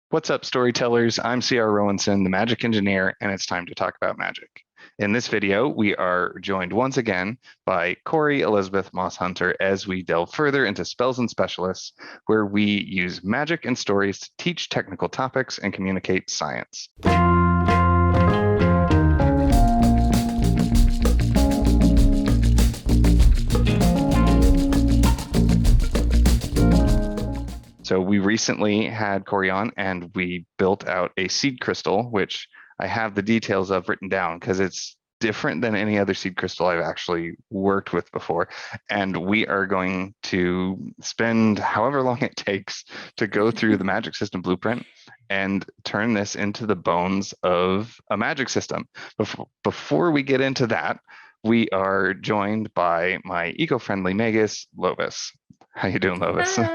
What's up, storytellers? I'm C.R. Rowanson, the magic engineer, and it's time to talk about magic. In this video, we are joined once again by Corri Elizabeth Moss Hunter as we delve further into spells and specialists, where we use magic and stories to teach technical topics and communicate science. So we recently had Corri on and we built out a seed crystal, which I have the details of written down because it's different than any other seed crystal I've actually worked with before. And we are going to spend however long it takes to go through the magic system blueprint and turn this into the bones of a magic system. Before we get into that, we are joined by my eco-friendly magus, Lovis. How you doing, Lovis? Hi.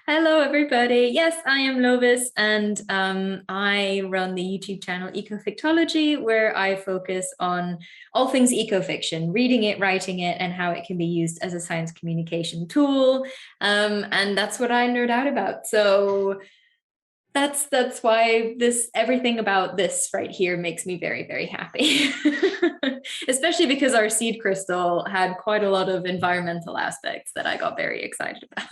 Hello, everybody. Yes, I am Lovis, and I run the YouTube channel Ecofictology, where I focus on all things ecofiction, reading it, writing it, and how it can be used as a science communication tool. And that's what I nerd out about. So that's why everything about this right here makes me very, very happy. Especially because our seed crystal had quite a lot of environmental aspects that I got very excited about.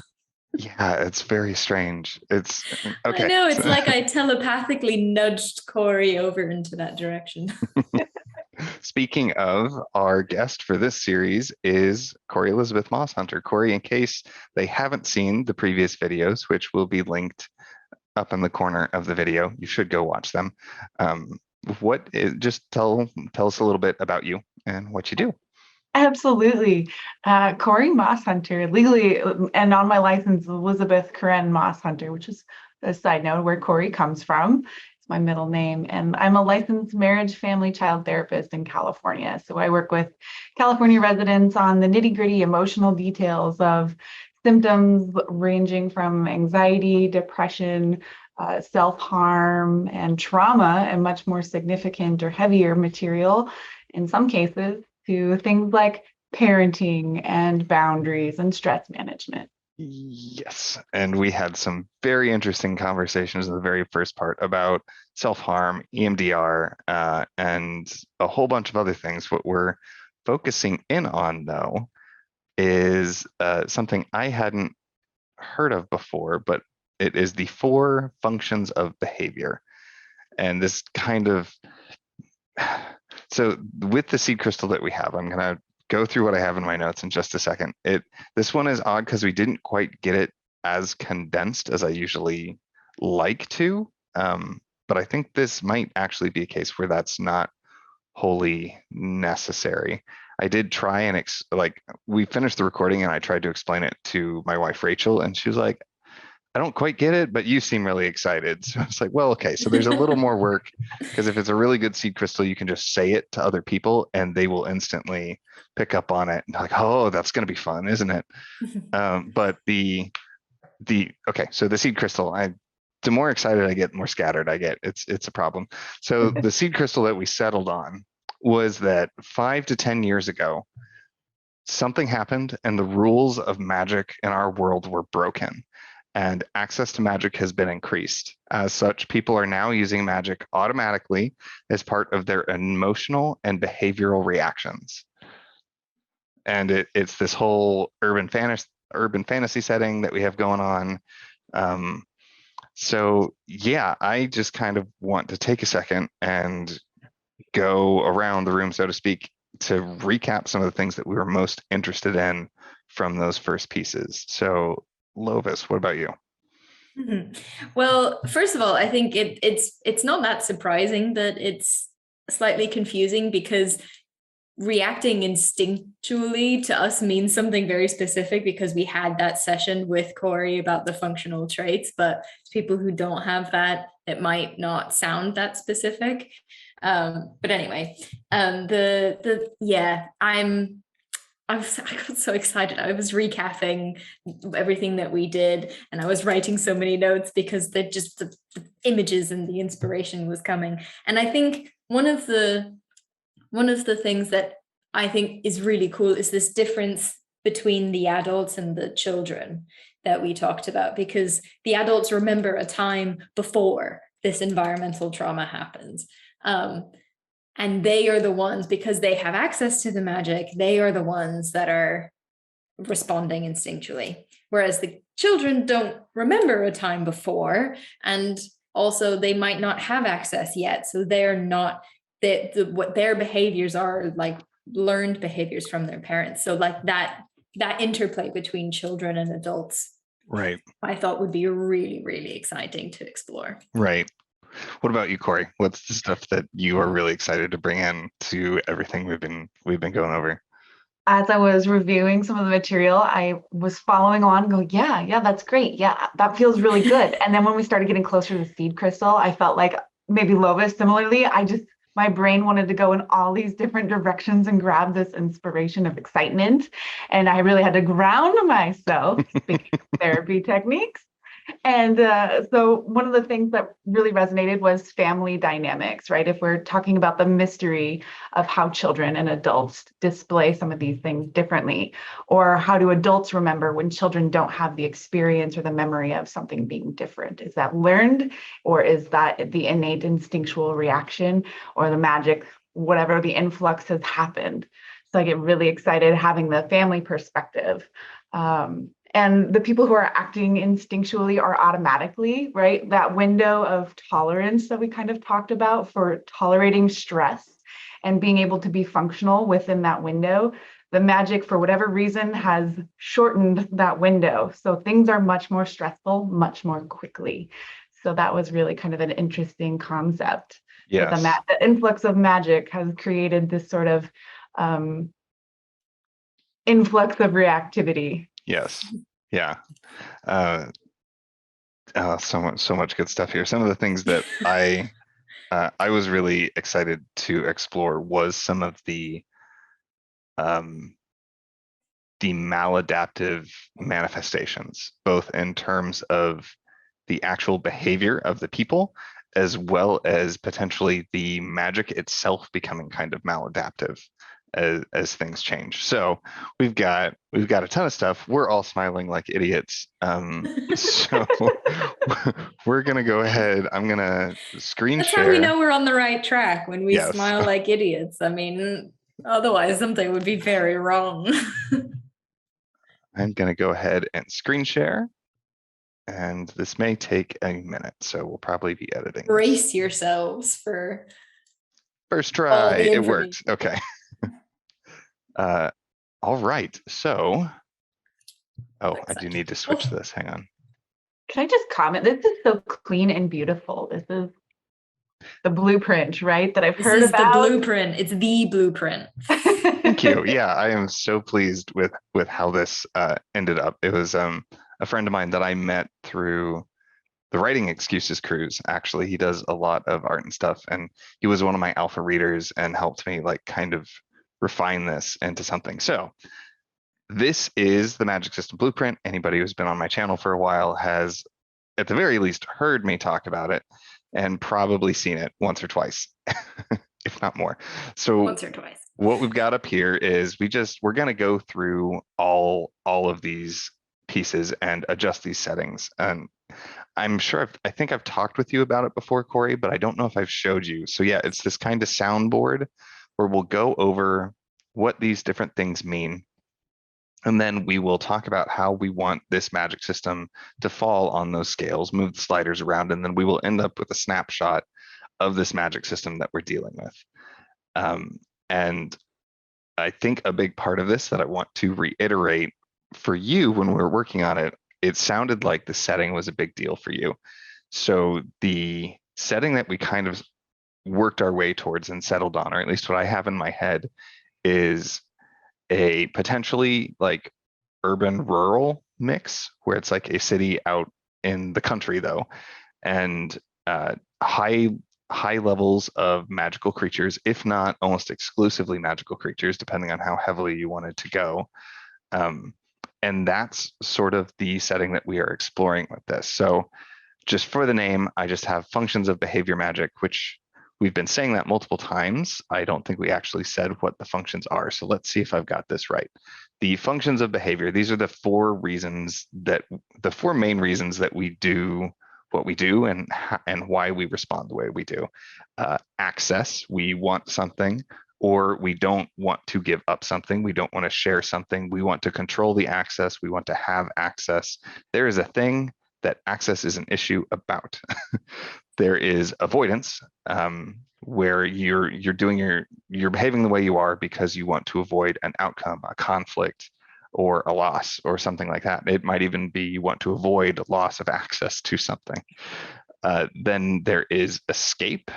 Yeah, it's very strange. It's I okay. know, it's like I telepathically nudged Corri over into that direction. Speaking of, our guest for this series is Corri Elizabeth Moss Hunter. Corri, in case they haven't seen the previous videos, which will be linked up in the corner of the video, you should go watch them. Just tell us a little bit about you and what you do. Absolutely. Corri Moss Hunter, legally and on my license, Elizabeth Corinne Moss Hunter, which is a side note where Corri comes from. It's my middle name. And I'm a licensed marriage, family, child therapist in California. So I work with California residents on the nitty-gritty emotional details of symptoms ranging from anxiety, depression, self-harm, and trauma, and much more significant or heavier material in some cases, to things like parenting and boundaries and stress management. Yes, and we had some very interesting conversations in the very first part about self-harm, EMDR, and a whole bunch of other things. What we're focusing in on, though, is something I hadn't heard of before, but it is the 4 functions of behavior. And this kind of so with the seed crystal that we have, I'm going to go through what I have in my notes in just a second. This one is odd because we didn't quite get it as condensed as I usually like to, but I think this might actually be a case where that's not wholly necessary. I did try and we finished the recording and I tried to explain it to my wife Rachel, and she was like, I don't quite get it, but you seem really excited. So it's like, well, okay, so there's a little more work, because if it's a really good seed crystal, you can just say it to other people and they will instantly pick up on it and like, oh, that's going to be fun, isn't it? But okay, so the seed crystal, the more excited I get, the more scattered I get. It's a problem. So the seed crystal that we settled on was that 5 to 10 years ago, something happened and the rules of magic in our world were broken, and access to magic has been increased. As such, people are now using magic automatically as part of their emotional and behavioral reactions. And it's this whole urban fantasy setting that we have going on. So yeah, I just kind of want to take a second and go around the room, so to speak, to recap some of the things that we were most interested in from those first pieces. So Lovis, what about you? Well, first of all, I think it's not that surprising that it's slightly confusing, because reacting instinctually to us means something very specific, because we had that session with Corri about the functional traits, but to people who don't have that, it might not sound that specific. But anyway, I got so excited. I was recapping everything that we did, and I was writing so many notes because the images and the inspiration was coming. And I think one of the things that I think is really cool is this difference between the adults and the children, that we talked about, because the adults remember a time before this environmental trauma happens. And they are the ones, because they have access to the magic, they are the ones that are responding instinctually. Whereas the children don't remember a time before, and also they might not have access yet. So they're not, what their behaviors are like learned behaviors from their parents. So like that interplay between children and adults, Right. I thought would be really, really exciting to explore. Right. What about you, Corri? What's the stuff that you are really excited to bring in to everything we've been going over? As I was reviewing some of the material, I was following on and go, yeah, that's great. Yeah, that feels really good. And then when we started getting closer to the seed crystal, I felt like maybe Lovis similarly, my brain wanted to go in all these different directions and grab this inspiration of excitement. And I really had to ground myself, speaking of therapy techniques. And so one of the things that really resonated was family dynamics, right? If we're talking about the mystery of how children and adults display some of these things differently, or how do adults remember when children don't have the experience or the memory of something being different? Is that learned, or is that the innate instinctual reaction, or the magic, whatever the influx has happened? So I get really excited having the family perspective. And the people who are acting instinctually are automatically, right? That window of tolerance that we kind of talked about for tolerating stress and being able to be functional within that window, the magic, for whatever reason, has shortened that window. So things are much more stressful, much more quickly. So that was really kind of an interesting concept. Yes. The influx of magic has created this sort of influx of reactivity. Yes. Yeah. So much good stuff here. Some of the things that I was really excited to explore was some of the maladaptive manifestations, both in terms of the actual behavior of the people, as well as potentially the magic itself becoming kind of maladaptive as things change. So we've got a ton of stuff. We're all smiling like idiots. So we're gonna go ahead. I'm gonna screen That's share. how we know we're on the right track, when we Yes. smile like idiots. I mean, otherwise something would be very wrong. I'm gonna go ahead and screen share. And this may take a minute, so we'll probably be editing. Brace yourselves for first try. It worked. Okay. All right. So, I do need to switch this. Hang on. Can I just comment? This is so clean and beautiful. This is the blueprint, right? That I've heard about. The blueprint. It's the blueprint. Thank you. Yeah, I am so pleased with how this ended up. It was a friend of mine that I met through the Writing Excuses cruise. Actually, he does a lot of art and stuff, and he was one of my alpha readers and helped me like kind of refine this into something. So this is the Magic System Blueprint. Anybody who's been on my channel for a while has at the very least heard me talk about it and probably seen it once or twice, if not more. So once or twice. What we've got up here is we're going to go through all of these pieces and adjust these settings. And I'm sure I think I've talked with you about it before, Corri, but I don't know if I've showed you. So yeah, it's this kind of soundboard where we'll go over what these different things mean. And then we will talk about how we want this magic system to fall on those scales, move the sliders around, and then we will end up with a snapshot of this magic system that we're dealing with. And I think a big part of this that I want to reiterate for you when we were working on it, it sounded like the setting was a big deal for you. So the setting that we kind of worked our way towards and settled on, or at least what I have in my head, is a potentially like urban rural mix where it's like a city out in the country though, and high levels of magical creatures, if not almost exclusively magical creatures, depending on how heavily you wanted to go. And that's sort of the setting that we are exploring with this. So just for the name, I just have functions of behavior magic, which we've been saying that multiple times. I don't think we actually said what the functions are. So let's see if I've got this right. The functions of behavior, these are the four main reasons that we do what we do and why we respond the way we do. Access, we want something, or we don't want to give up something. We don't want to share something. We want to control the access. We want to have access. There is a thing that access is an issue about. There is avoidance, where you're behaving the way you are because you want to avoid an outcome, a conflict, or a loss, or something like that. It might even be you want to avoid loss of access to something. Then there is escape,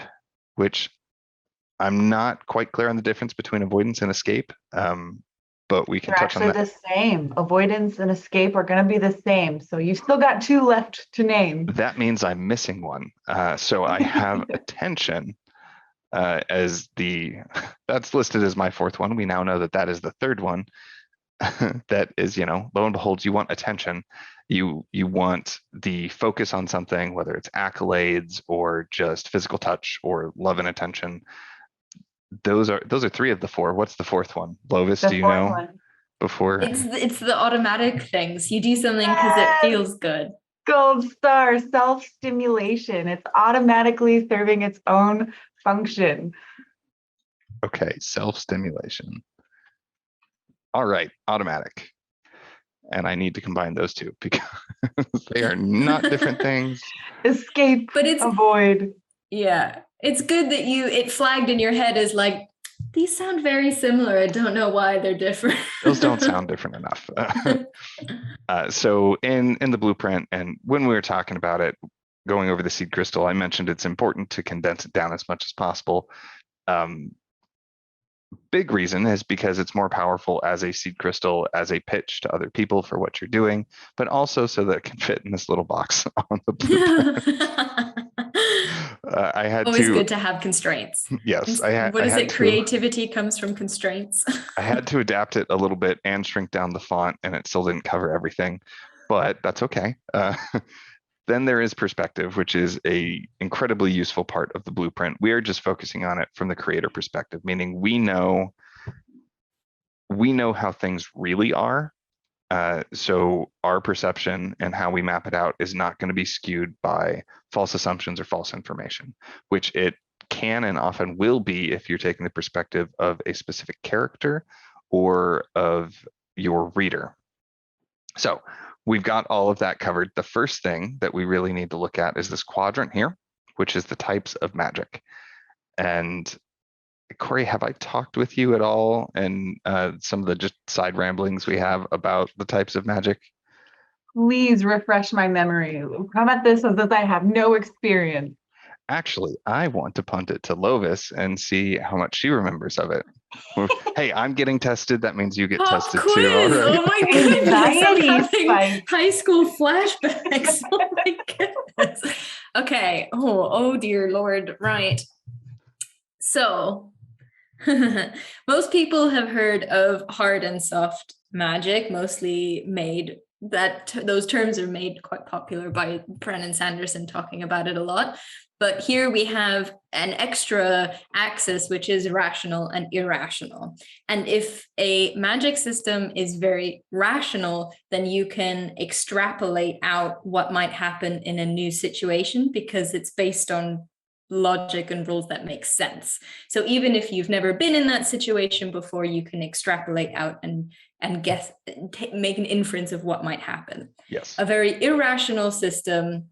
which I'm not quite clear on the difference between avoidance and escape, but we can They're touch on actually that. the same. Avoidance and escape are going to be the same. So you've still got two left to name. That means I'm missing one. So I have attention as that's listed as my fourth one. We now know that that is the third one. That is, lo and behold, you want attention. You want the focus on something, whether it's accolades or just physical touch or love and attention. Those are three of the four. What's the fourth one? Lovis, do you know? One. Before It's the automatic things. You do something because it feels good. Gold star, self-stimulation. It's automatically serving its own function. Okay, self-stimulation. All right, automatic. And I need to combine those two because they are not different things. Escape, But it's avoid. Yeah, it's good that it flagged in your head as like, these sound very similar. I don't know why they're different. Those don't sound different enough. So in the blueprint, and when we were talking about it, going over the seed crystal, I mentioned it's important to condense it down as much as possible. Big reason is because it's more powerful as a seed crystal, as a pitch to other people for what you're doing, but also so that it can fit in this little box on the blueprint. I had Always to. Good to have constraints. Yes, What is it? Creativity comes from constraints. I had to adapt it a little bit and shrink down the font, and it still didn't cover everything, but that's okay. Then there is perspective, which is a incredibly useful part of the blueprint. We are just focusing on it from the creator perspective, meaning we know how things really are. So our perception and how we map it out is not going to be skewed by false assumptions or false information, which it can and often will be if you're taking the perspective of a specific character or of your reader. So we've got all of that covered. The first thing that we really need to look at is this quadrant here, which is the types of magic. And Corri, have I talked with you at all and some of the just side ramblings we have about the types of magic? Please refresh my memory. Come at this as if I have no experience. Actually, I want to punt it to Lovis and see how much she remembers of it. Hey, I'm getting tested. That means you get Pop tested quiz. too. All right. Oh my goodness. I'm Anxiety having spike. high school flashbacks. Oh my goodness. Okay. Oh dear Lord. Right. So most people have heard of hard and soft magic, mostly made those terms are made quite popular by Brennan Sanderson talking about it a lot. But here we have an extra axis, which is rational and irrational. And if a magic system is very rational, then you can extrapolate out what might happen in a new situation because it's based on logic and rules that make sense. So even if you've never been in that situation before, you can extrapolate out and guess, make an inference of what might happen. Yes. A very irrational system,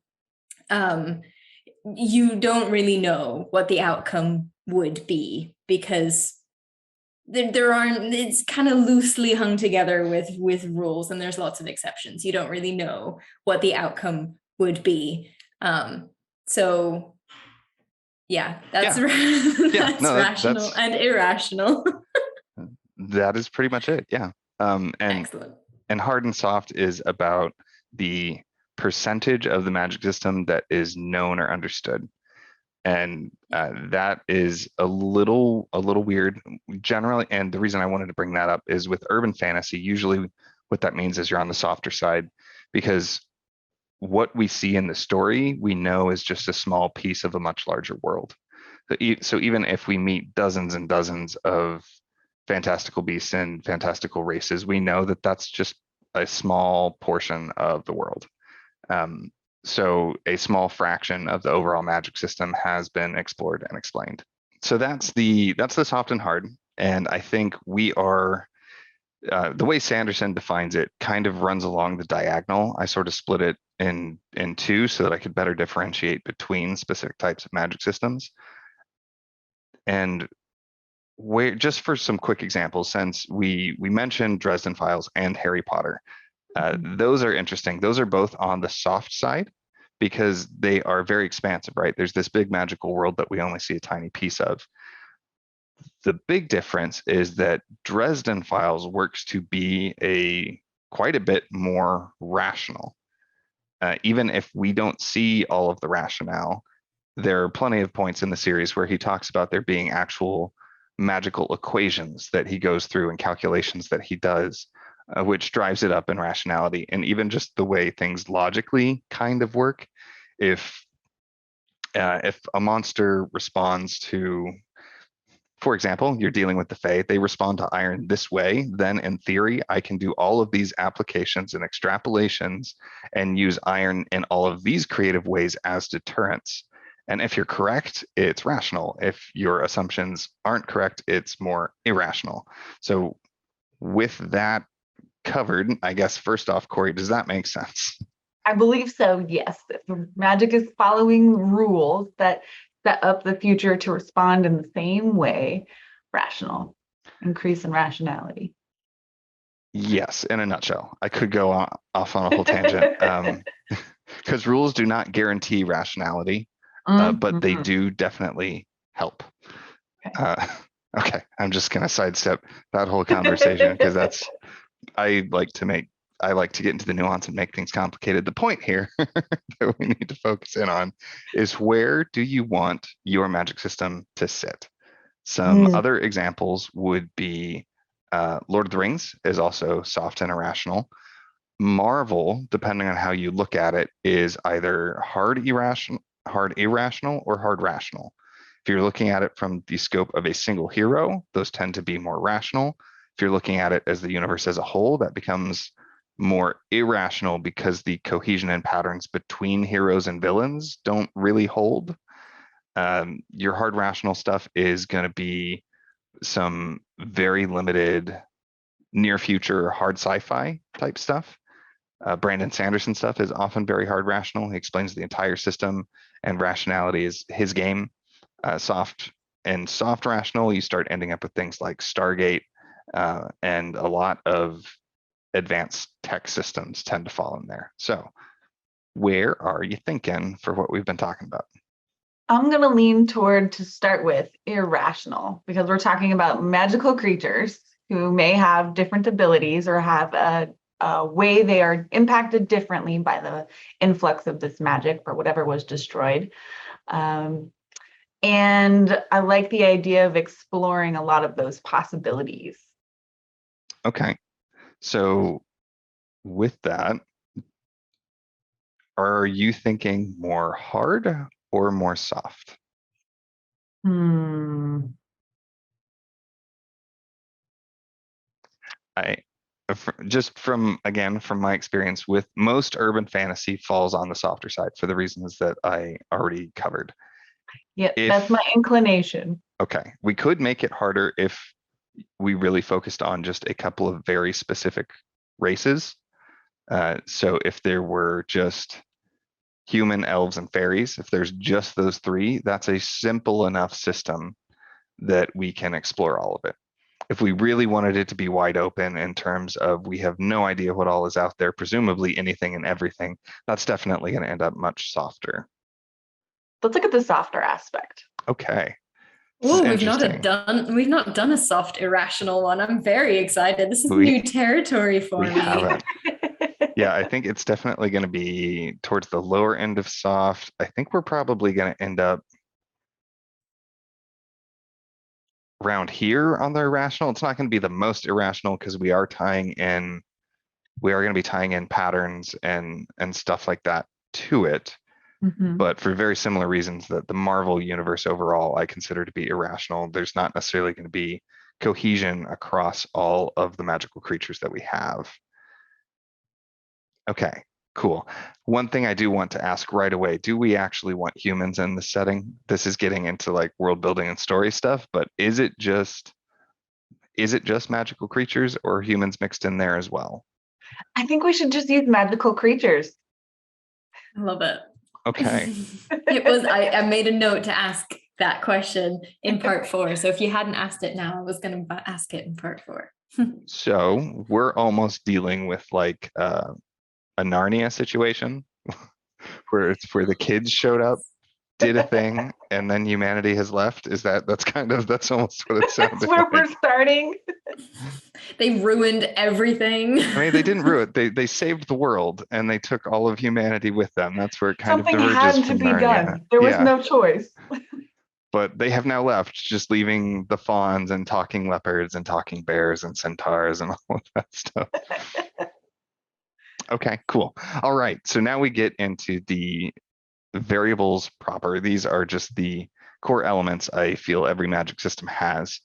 you don't really know what the outcome would be because there aren't, it's kind of loosely hung together with rules, and there's lots of exceptions. You don't really know what the outcome would be. So yeah, that's rational and irrational. That is pretty much it. Yeah. Excellent. And hard and soft is about the percentage of the magic system that is known or understood. And that is a little weird generally. And the reason I wanted to bring that up is with urban fantasy, usually what that means is you're on the softer side, because what we see in the story, we know is just a small piece of a much larger world. So even if we meet dozens and dozens of fantastical beasts and fantastical races, we know that that's just a small portion of the world. So a small fraction of the overall magic system has been explored and explained. So that's the soft and hard. And I think we are, the way Sanderson defines it kind of runs along the diagonal. I sort of split it in two so that I could better differentiate between specific types of magic systems. And where, just for some quick examples, since we mentioned Dresden Files and Harry Potter, those are interesting. Those are both on the soft side because they are very expansive, right? There's this big magical world that we only see a tiny piece of. The big difference is that Dresden Files works to be quite a bit more rational. Even if we don't see all of the rationale, there are plenty of points in the series where he talks about there being actual magical equations that he goes through and calculations that he does, which drives it up in rationality. And even just the way things logically kind of work. If a monster responds to, for example, you're dealing with the Fae, they respond to iron this way, then in theory, I can do all of these applications and extrapolations and use iron in all of these creative ways as deterrents. And if you're correct, it's rational. If your assumptions aren't correct, it's more irrational. So with that covered, I guess, first off, Corri, does that make sense? I believe so, yes. Magic is following rules that set up the future to respond in the same way, rational, increase in rationality. Yes, in a nutshell. I could go off on a whole tangent because rules do not guarantee rationality, but they do definitely help. Okay, I'm just going to sidestep that whole conversation because I like to get into the nuance and make things complicated. The point here that we need to focus in on is, where do you want your magic system to sit? Some other examples would be Lord of the Rings is also soft and irrational. Marvel, depending on how you look at it, is either hard irrational, or hard rational. If you're looking at it from the scope of a single hero, those tend to be more rational. If you're looking at it as the universe as a whole, that becomes more irrational because the cohesion and patterns between heroes and villains don't really hold. Your hard rational stuff is going to be some very limited near future hard sci-fi type stuff. Brandon Sanderson stuff is often very hard rational. He explains the entire system, and rationality is his game. Soft rational, you start ending up with things like Stargate, and a lot of advanced tech systems tend to fall in there. So where are you thinking for what we've been talking about? I'm going to lean toward, to start with, irrational, because we're talking about magical creatures who may have different abilities or have a way they are impacted differently by the influx of this magic for whatever was destroyed. And I like the idea of exploring a lot of those possibilities. Okay. So with that, are you thinking more hard or more soft? Just from my experience with most urban fantasy, falls on the softer side for the reasons that I already covered. Yeah, that's my inclination. Okay, we could make it harder if we really focused on just a couple of very specific races. So if there were just human, elves, and fairies, if there's just those three, that's a simple enough system that we can explore all of it. If we really wanted it to be wide open in terms of we have no idea what all is out there, presumably anything and everything, that's definitely going to end up much softer. Let's look at the softer aspect. Okay. Oh, we've not done a soft irrational one. I'm very excited. This is new territory for me. Haven't. Yeah, I think it's definitely going to be towards the lower end of soft. I think we're probably going to end up around here on the irrational. It's not going to be the most irrational because we are going to be tying in patterns and stuff like that to it. But for very similar reasons that the Marvel universe overall I consider to be irrational. There's not necessarily going to be cohesion across all of the magical creatures that we have. Okay, cool. One thing I do want to ask right away, do we actually want humans in this setting? This is getting into like world building and story stuff, but is it just magical creatures or humans mixed in there as well? I think we should just use magical creatures. I love it. Okay. I made a note to ask that question in part 4. So if you hadn't asked it now, I was going to ask it in part 4. So we're almost dealing with like a Narnia situation where the kids showed up, did a thing, and then humanity has left. That's almost what it sounded That's where like. we're starting. They ruined everything. I mean, they didn't ruin it. They saved the world and they took all of humanity with them. That's where it kind Something of diverges had to from be Narnia. done. There was no choice. But they have now left, just leaving the fawns and talking leopards and talking bears and centaurs and all of that stuff. Okay, cool. All right, so now we get into the variables proper. These are just the core elements I feel every magic system has.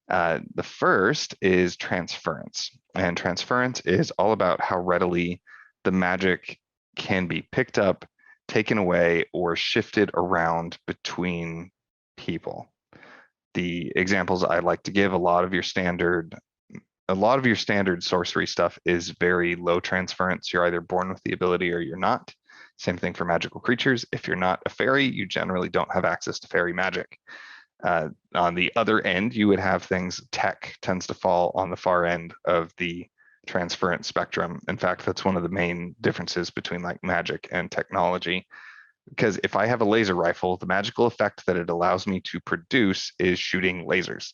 The first is transference, and transference is all about how readily the magic can be picked up, taken away, or shifted around between people. The examples I like to give, a lot of your standard sorcery stuff is very low transference. You're either born with the ability or you're not. Same thing for magical creatures. If you're not a fairy, you generally don't have access to fairy magic. On the other end, you would have things, tech tends to fall on the far end of the transference spectrum. In fact, that's one of the main differences between like magic and technology. Because if I have a laser rifle, the magical effect that it allows me to produce is shooting lasers.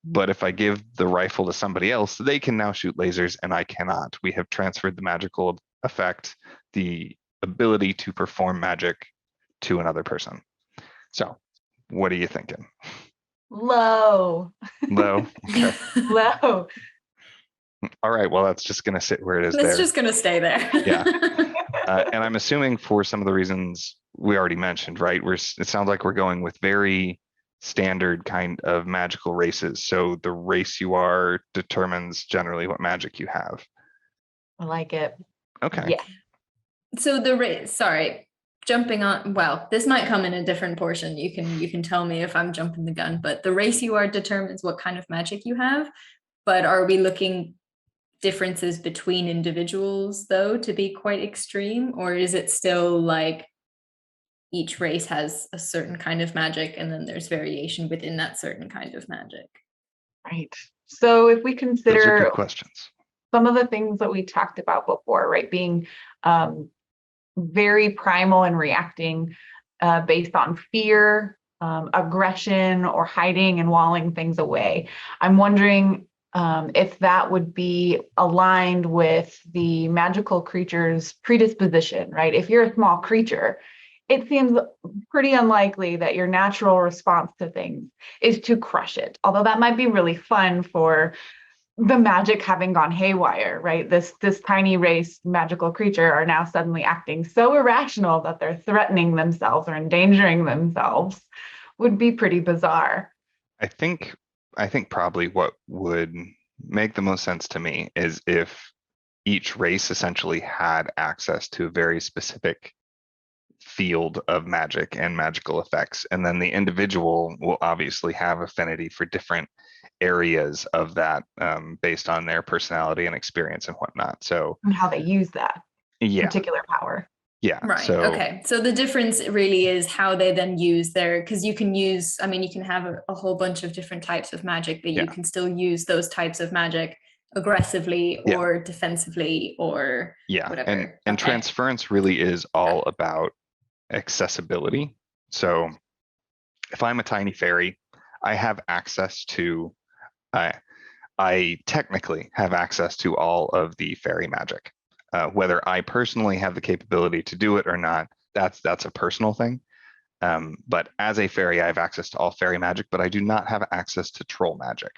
But if I give the rifle to somebody else, they can now shoot lasers and I cannot. We have transferred the magical effect, the ability to perform magic, to another person. So what are you thinking? Low. Low? Okay. Low. All right, well, that's just going to sit where it is. It's just going to stay there. Yeah. And I'm assuming for some of the reasons we already mentioned, right? It sounds like we're going with very standard kind of magical races. So the race you are determines generally what magic you have. I like it. Okay. Yeah. So the race, sorry, jumping on, well, this might come in a different portion. You can tell me if I'm jumping the gun, but the race you are determines what kind of magic you have. But are we looking differences between individuals though to be quite extreme, or is it still like each race has a certain kind of magic and then there's variation within that certain kind of magic? Right. So if we Those are consider good questions. some of the things that we talked about before, right, being very primal and reacting based on fear, aggression, or hiding and walling things away. I'm wondering if that would be aligned with the magical creature's predisposition, right? If you're a small creature, it seems pretty unlikely that your natural response to things is to crush it. Although that might be really fun for the magic having gone haywire, right? This tiny race magical creature are now suddenly acting so irrational that they're threatening themselves or endangering themselves. Would be pretty bizarre. I think probably what would make the most sense to me is if each race essentially had access to a very specific field of magic and magical effects, and then the individual will obviously have affinity for different areas of that based on their personality and experience and whatnot. So And how they use that particular power. Yeah. Right. So, okay. So the difference really is how they then use because you can use, I mean, you can have a whole bunch of different types of magic, but you can still use those types of magic aggressively or defensively or whatever. And transference really is all about accessibility. So if I'm a tiny fairy, I have access to, I technically have access to all of the fairy magic. Whether I personally have the capability to do it or not, that's a personal thing. But as a fairy, I have access to all fairy magic, but I do not have access to troll magic.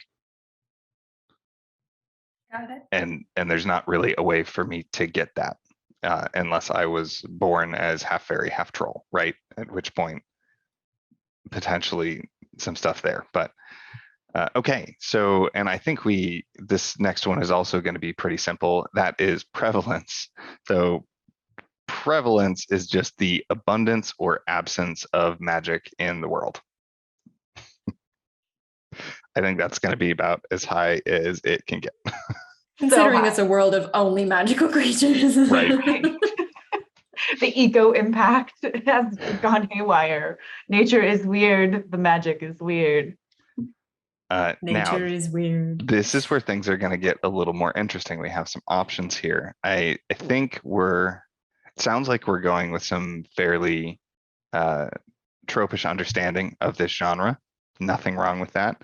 Got it. And there's not really a way for me to get that. unless I was born as half fairy, half troll, right? At which point, potentially some stuff there. But okay, so, and I think this next one is also going to be pretty simple. That is prevalence. So prevalence is just the abundance or absence of magic in the world. I think that's going to be about as high as it can get. Considering it's a world of only magical creatures. Right. The eco impact has gone haywire. Nature is weird. The magic is weird. Nature is weird. This is where things are going to get a little more interesting. We have some options here. I think it sounds like we're going with some fairly tropish understanding of this genre. Nothing wrong with that.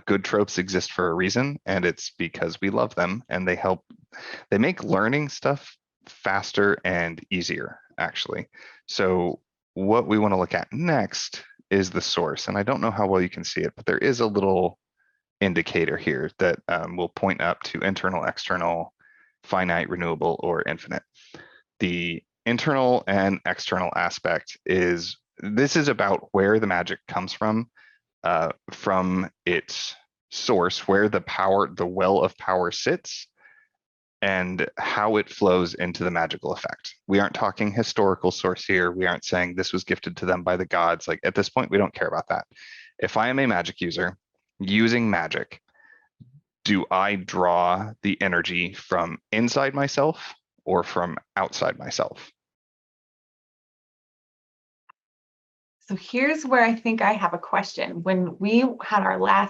Good tropes exist for a reason, and it's because we love them, and they make learning stuff faster and easier, actually. So what we want to look at next is the source. And I don't know how well you can see it, but there is a little indicator here that will point up to internal, external, finite, renewable, or infinite. The internal and external aspect is about where the magic comes from its source, where the well of power sits, and how it flows into the magical effect. We aren't talking historical source here. We aren't saying this was gifted to them by the gods. Like, at this point, we don't care about that. If I am a magic user using magic, do I draw the energy from inside myself or from outside myself? So here's where I think I have a question. When we had I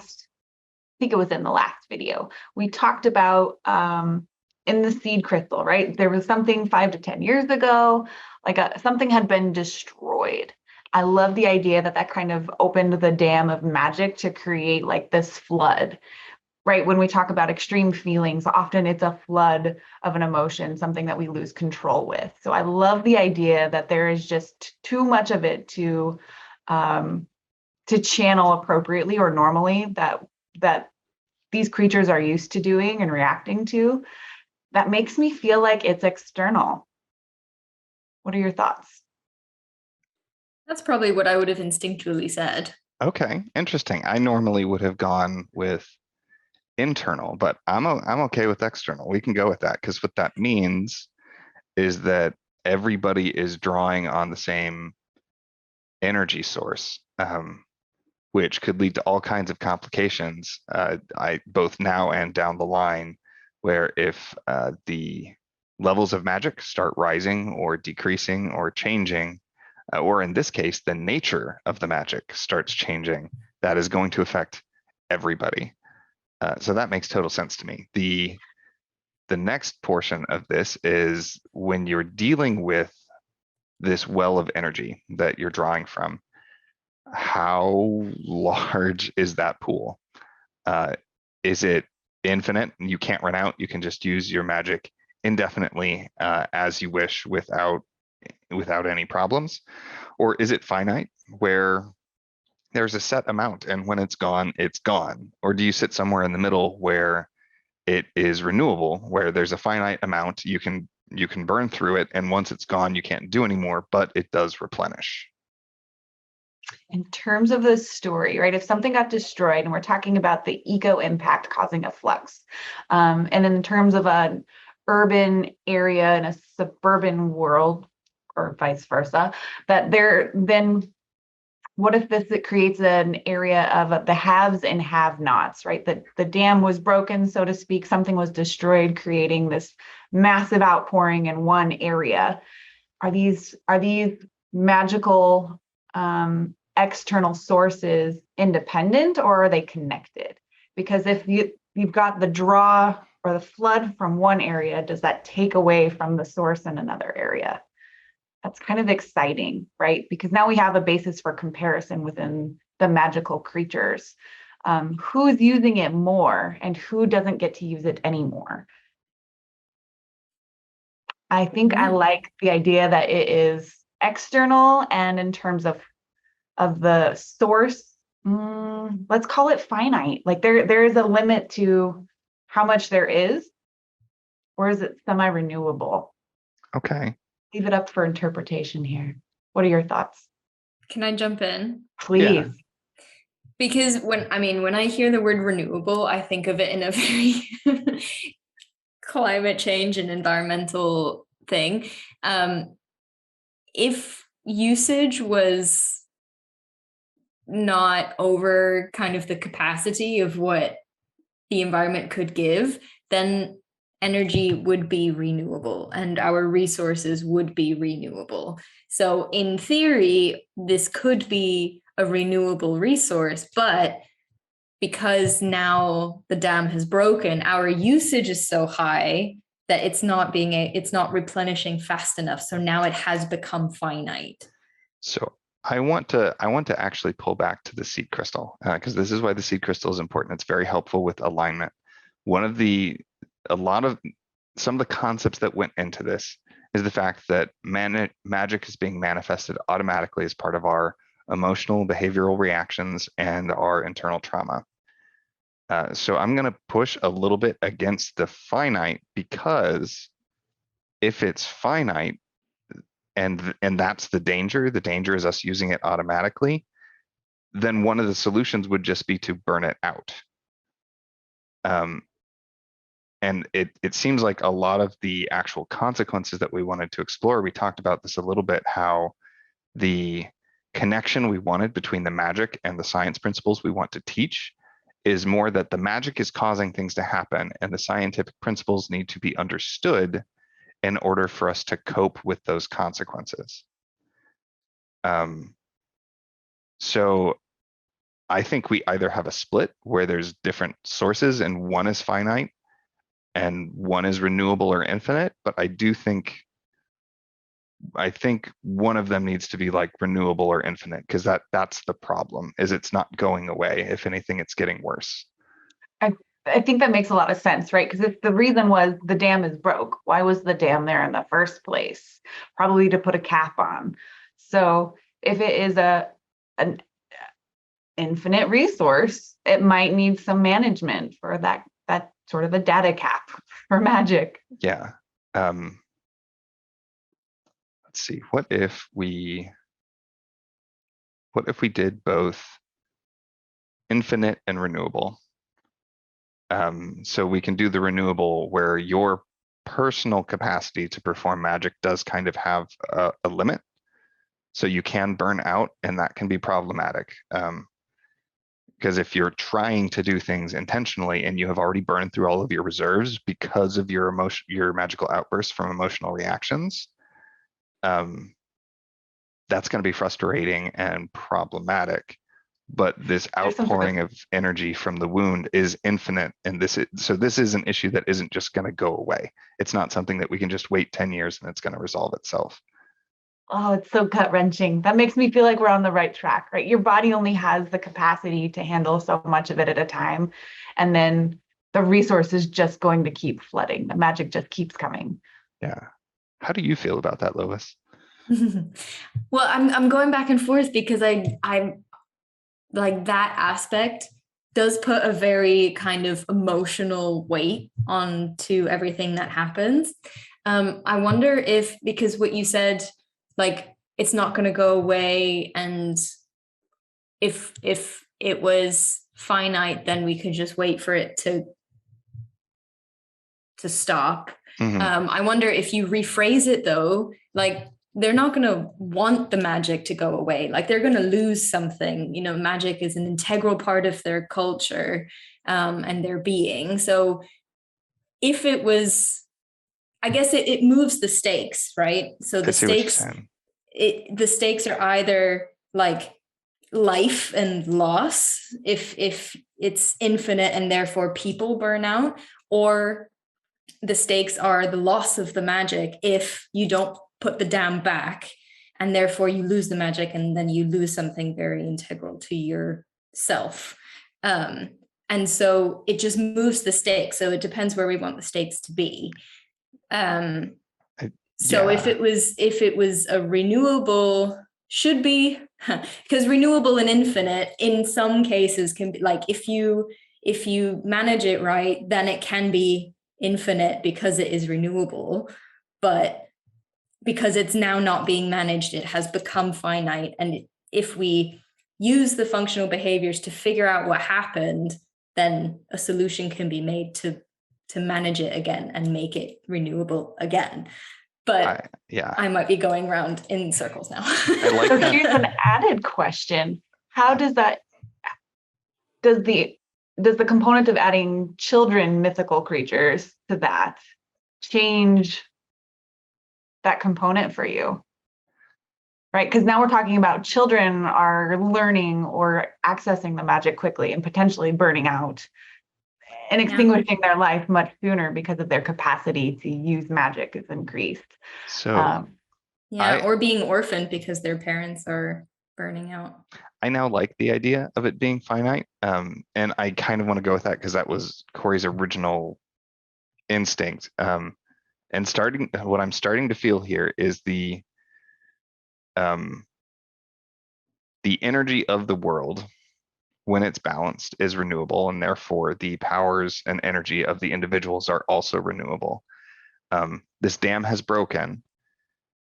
think it was in the last video, we talked about in the seed crystal, right? There was something 5 to 10 years ago, something had been destroyed. I love the idea that kind of opened the dam of magic to create like this flood, right? When we talk about extreme feelings, often it's a flood of an emotion, something that we lose control with. So I love the idea that there is just too much of it to channel appropriately or normally that these creatures are used to doing and reacting to. That makes me feel like it's external. What are your thoughts? That's probably what I would have instinctually said. Okay, interesting. I normally would have gone with internal, but I'm okay with external. We can go with that, because what that means is that everybody is drawing on the same energy source, which could lead to all kinds of complications, both now and down the line, where if the levels of magic start rising or decreasing or changing, or in this case, the nature of the magic starts changing, that is going to affect everybody. So that makes total sense to me. The next portion of this is when you're dealing with this well of energy that you're drawing from, how large is that pool? Is it infinite and you can't run out? You can just use your magic indefinitely as you wish without any problems? Or is it finite, where there's a set amount and when it's gone, it's gone? Or do you sit somewhere in the middle where it is renewable, where there's a finite amount, you can burn through it, and once it's gone, you can't do anymore, but it does replenish? In terms of the story, right? If something got destroyed, and we're talking about the eco impact causing a flux, and in terms of an urban area and a suburban world, or vice versa, then what if it creates an area of the haves and have-nots, right? That the dam was broken, so to speak, something was destroyed, creating this massive outpouring in one area. Are these magical external sources independent, or are they connected? Because if you've got the draw or the flood from one area, does that take away from the source in another area? That's kind of exciting, right? Because now we have a basis for comparison within the magical creatures. Who's using it more and who doesn't get to use it anymore? I think I like the idea that it is external, and in terms of the source, let's call it finite. Like there is a limit to how much there is, or is it semi-renewable? Okay. Leave it up for interpretation here. What are your thoughts? Can I jump in? Please. Yeah. Because when I hear the word renewable, I think of it in a very climate change and environmental thing. If usage was not over kind of the capacity of what the environment could give, then energy would be renewable and our resources would be renewable. So in theory, this could be a renewable resource, but because now the dam has broken, our usage is so high that it's not replenishing fast enough. So now it has become finite. So I want to actually pull back to the seed crystal, because this is why the seed crystal is important. It's very helpful with alignment. Some of the concepts that went into this is the fact that magic is being manifested automatically as part of our emotional behavioral reactions and our internal trauma. So I'm going to push a little bit against the finite, because if it's finite, and that's the danger is us using it automatically, then one of the solutions would just be to burn it out. And it seems like a lot of the actual consequences that we wanted to explore, we talked about this a little bit, how the connection we wanted between the magic and the science principles we want to teach is more that the magic is causing things to happen and the scientific principles need to be understood in order for us to cope with those consequences. So I think we either have a split where there's different sources and one is finite and one is renewable or infinite, but I think one of them needs to be like renewable or infinite, because that's the problem, is it's not going away. If anything, it's getting worse. I think that makes a lot of sense, right? Because if the reason was the dam is broke, why was the dam there in the first place? Probably to put a cap on. So if it is an infinite resource, it might need some management for that sort of a data cap for magic. Yeah. Let's see. What if we did both infinite and renewable? So we can do the renewable where your personal capacity to perform magic does kind of have a limit. So you can burn out, and that can be problematic. Because if you're trying to do things intentionally and you have already burned through all of your reserves because of your magical outbursts from emotional reactions, that's going to be frustrating and problematic. But this outpouring of energy from the wound is infinite, and this is an issue that isn't just going to go away. It's not something that we can just wait 10 years and it's going to resolve itself. Oh, it's so gut-wrenching. That makes me feel like we're on the right track, right? Your body only has the capacity to handle so much of it at a time. And then the resource is just going to keep flooding. The magic just keeps coming. Yeah. How do you feel about that, Lois? Well, I'm going back and forth because I'm like, that aspect does put a very kind of emotional weight onto everything that happens. I wonder if, because what you said, like, it's not going to go away, and if it was finite, then we could just wait for it to stop. Mm-hmm. I wonder if you rephrase it though, like, they're not going to want the magic to go away. Like, they're going to lose something. You know, magic is an integral part of their culture and their being. So if it was, I guess it moves the stakes, right? So the stakes are either like life and loss, if it's infinite and therefore people burn out, or the stakes are the loss of the magic if you don't put the dam back, and therefore you lose the magic and then you lose something very integral to yourself. And so it just moves the stakes. So it depends where we want the stakes to be. So if it was a renewable, should be, because renewable and infinite in some cases can be, like, if you manage it right, then it can be infinite because it is renewable. But because it's now not being managed, it has become finite. And if we use the functional behaviors to figure out what happened, then a solution can be made to manage it again and make it renewable again. But I might be going around in circles now. I like So that. here's an added question. How does the component of adding children mythical creatures to that change that component for you? Right? Because now we're talking about children are learning or accessing the magic quickly and potentially burning out and extinguishing their life much sooner because of their capacity to use magic is increased. So or being orphaned because their parents are burning out. I now like the idea of it being finite. And I kind of want to go with that because that was Corri's original instinct. And what I'm starting to feel here is the energy of the world, when it's balanced, is renewable, and therefore the powers and energy of the individuals are also renewable. This dam has broken,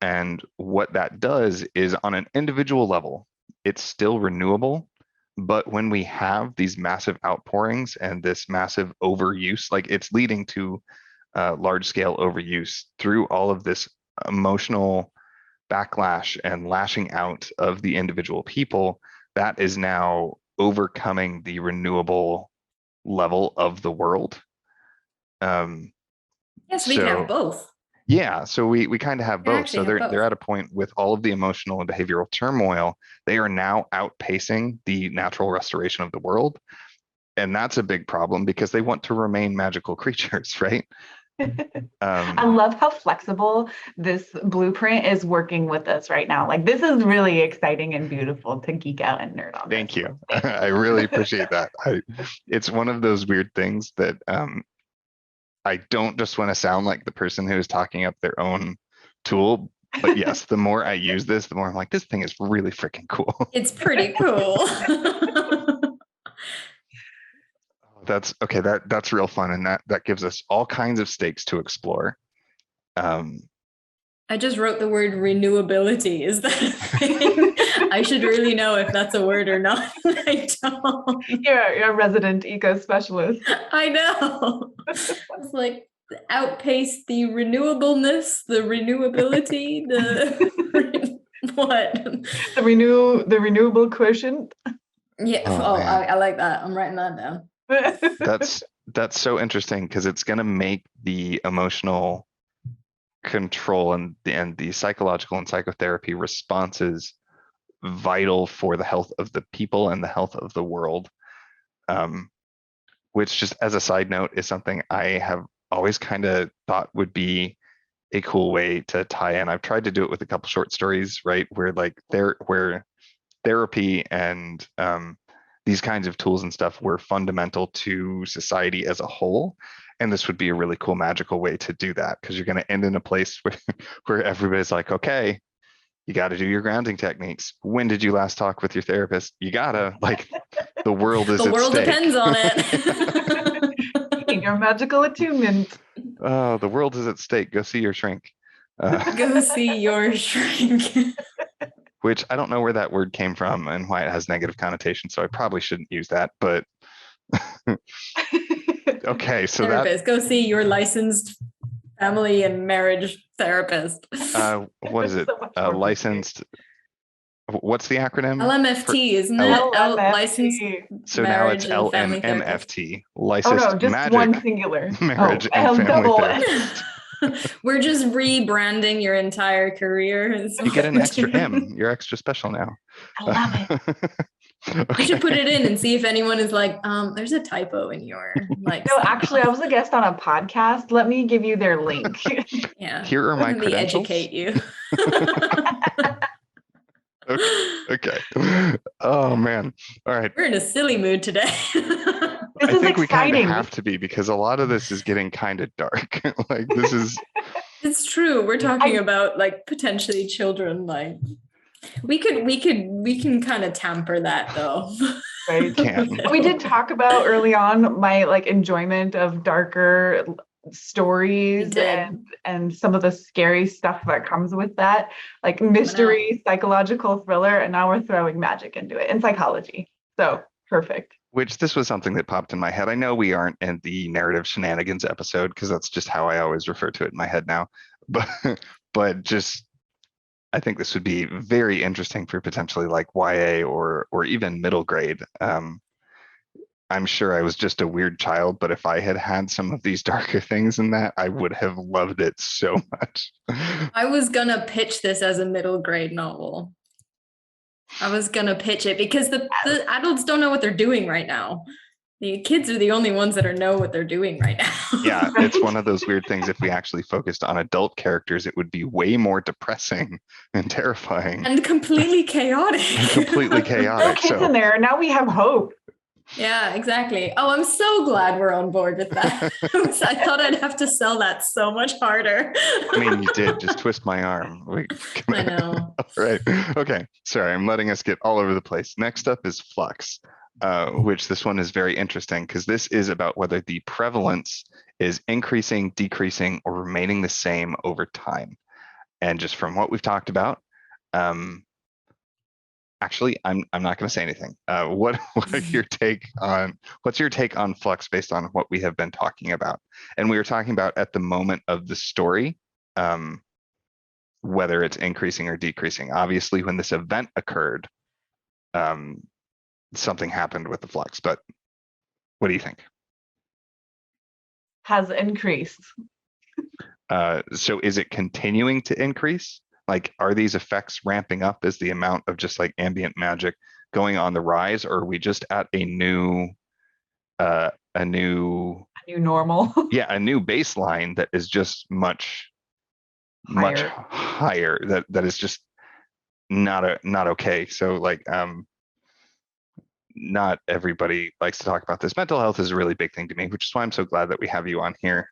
and what that does is, on an individual level, it's still renewable. But when we have these massive outpourings and this massive overuse, like it's leading to large scale overuse through all of this emotional backlash and lashing out of the individual people, that is now overcoming the renewable level of the world. Yes, we can have both. Yeah, so we kind of have both. So they're at a point with all of the emotional and behavioral turmoil, they are now outpacing the natural restoration of the world. And that's a big problem because they want to remain magical creatures, right? I love how flexible this blueprint is working with us right now. Like, this is really exciting and beautiful to geek out and nerd on. Thank you. I really appreciate that. It's one of those weird things that I don't just want to sound like the person who is talking up their own tool. But yes, the more I use this, the more I'm like, this thing is really freaking cool. It's pretty cool. That's okay. That's real fun, and that gives us all kinds of stakes to explore. I just wrote the word renewability. Is that a thing? I should really know if that's a word or not. I don't. You're a resident eco specialist. I know. It's like outpace the renewableness, the renewability, the what? The renewable quotient. Yeah. I like that. I'm writing that down. That's so interesting because it's going to make the emotional control and the psychological and psychotherapy responses vital for the health of the people and the health of the world, which, just as a side note, is something I have always kind of thought would be a cool way to tie in. I've tried to do it with a couple short stories, right, where where therapy and these kinds of tools and stuff were fundamental to society as a whole. And this would be a really cool, magical way to do that, because you're going to end in a place where everybody's like, okay, you got to do your grounding techniques. When did you last talk with your therapist? You gotta, like, the world is at stake. The world depends on it. Your magical attunement. Oh, the world is at stake. Go see your shrink. Go see your shrink. Which I don't know where that word came from and why it has negative connotation, so I probably shouldn't use that, but okay, so therapist. Go see your licensed family and marriage therapist. What is it? Licensed. What's the acronym? LMFT, isn't it? Licensed. So now it's LMMFT. Licensed just magic one singular marriage and family therapist. We're just rebranding your entire career. You get an extra M. You're extra special now. I love it. Okay. We should put it in and see if anyone is like, there's a typo in your like. No, actually, I was a guest on a podcast. Let me give you their link. Yeah. Here are my credentials. Educate you. Okay. Oh man. All right. We're in a silly mood today. This is I think exciting. we kind of have to be, because a lot of this is getting kind of dark. Like, this is. It's true. We're talking about, like, potentially children. Like, we can kind of tamper that though. Right. We did talk about early on my, like, enjoyment of darker stories and some of the scary stuff that comes with that, like mystery, psychological thriller, and now we're throwing magic into it and psychology. So perfect. Which this was something that popped in my head. I know we aren't in the narrative shenanigans episode because that's just how I always refer to it in my head now. But just I think this would be very interesting for potentially like YA or even middle grade. I'm sure I was just a weird child, but if I had had some of these darker things in that, I would have loved it so much. I was gonna pitch this as a middle grade novel. I was gonna pitch it because the adults don't know what they're doing right now. The kids are the only ones that know what they're doing right now. Yeah, it's one of those weird things. If we actually focused on adult characters, it would be way more depressing and terrifying. And completely chaotic. Completely chaotic. Kids in there. Now we have hope. Yeah, exactly. Oh, I'm so glad we're on board with that. I thought I'd have to sell that so much harder. I mean, you did. Just twist my arm. I know. All right. Okay. Sorry, I'm letting us get all over the place. Next up is Flux, which this one is very interesting because this is about whether the prevalence is increasing, decreasing, or remaining the same over time. And just from what we've talked about, actually, I'm not going to say anything. What's your take on Flux based on what we have been talking about? And we were talking about at the moment of the story, whether it's increasing or decreasing. Obviously, when this event occurred, something happened with the Flux. But what do you think? Has increased. So is it continuing to increase? Like, are these effects ramping up? Is the amount of just like ambient magic going on the rise, or are we just at a new normal? Yeah, a new baseline that is just much higher. That is just not okay. So like, not everybody likes to talk about this. Mental health is a really big thing to me, which is why I'm so glad that we have you on here.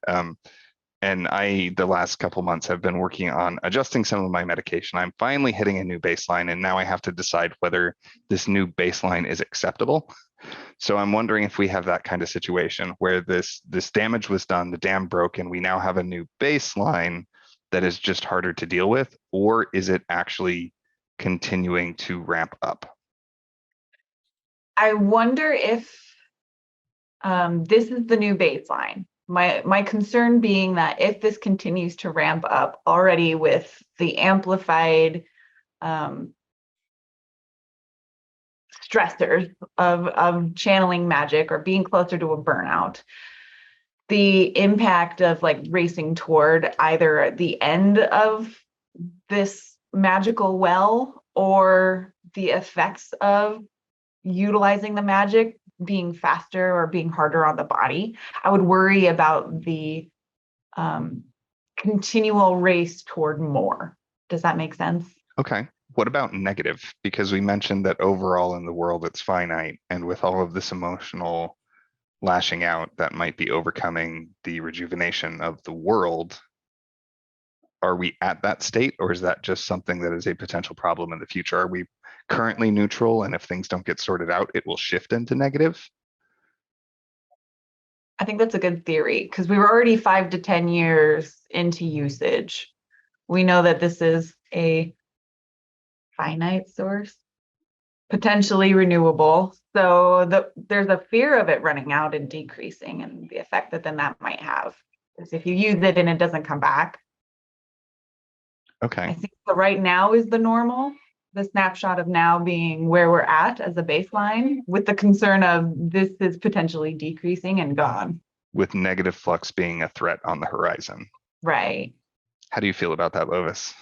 And the last couple months have been working on adjusting some of my medication. I'm finally hitting a new baseline, and now I have to decide whether this new baseline is acceptable. So I'm wondering if we have that kind of situation where this damage was done, the dam broke, and we now have a new baseline that is just harder to deal with, or is it actually continuing to ramp up? I wonder if this is the new baseline. My concern being that if this continues to ramp up already with the amplified stressors of channeling magic or being closer to a burnout, the impact of like racing toward either the end of this magical well or the effects of utilizing the magic being faster or being harder on the body, I would worry about the continual race toward more. Does that make sense? Okay. What about negative? Because we mentioned that overall in the world it's finite, and with all of this emotional lashing out that might be overcoming the rejuvenation of the world, are we at that state, or is that just something that is a potential problem in the future? Are we currently neutral, and if things don't get sorted out, it will shift into negative? I think that's a good theory because we were already 5 to 10 years into usage. We know that this is a finite source, potentially renewable. So there's a fear of it running out and decreasing, and the effect that then that might have is if you use it and it doesn't come back. Okay. I think the right now is the normal, the snapshot of now being where we're at as a baseline, with the concern of this is potentially decreasing and gone. With negative flux being a threat on the horizon. Right. How do you feel about that, Lovis?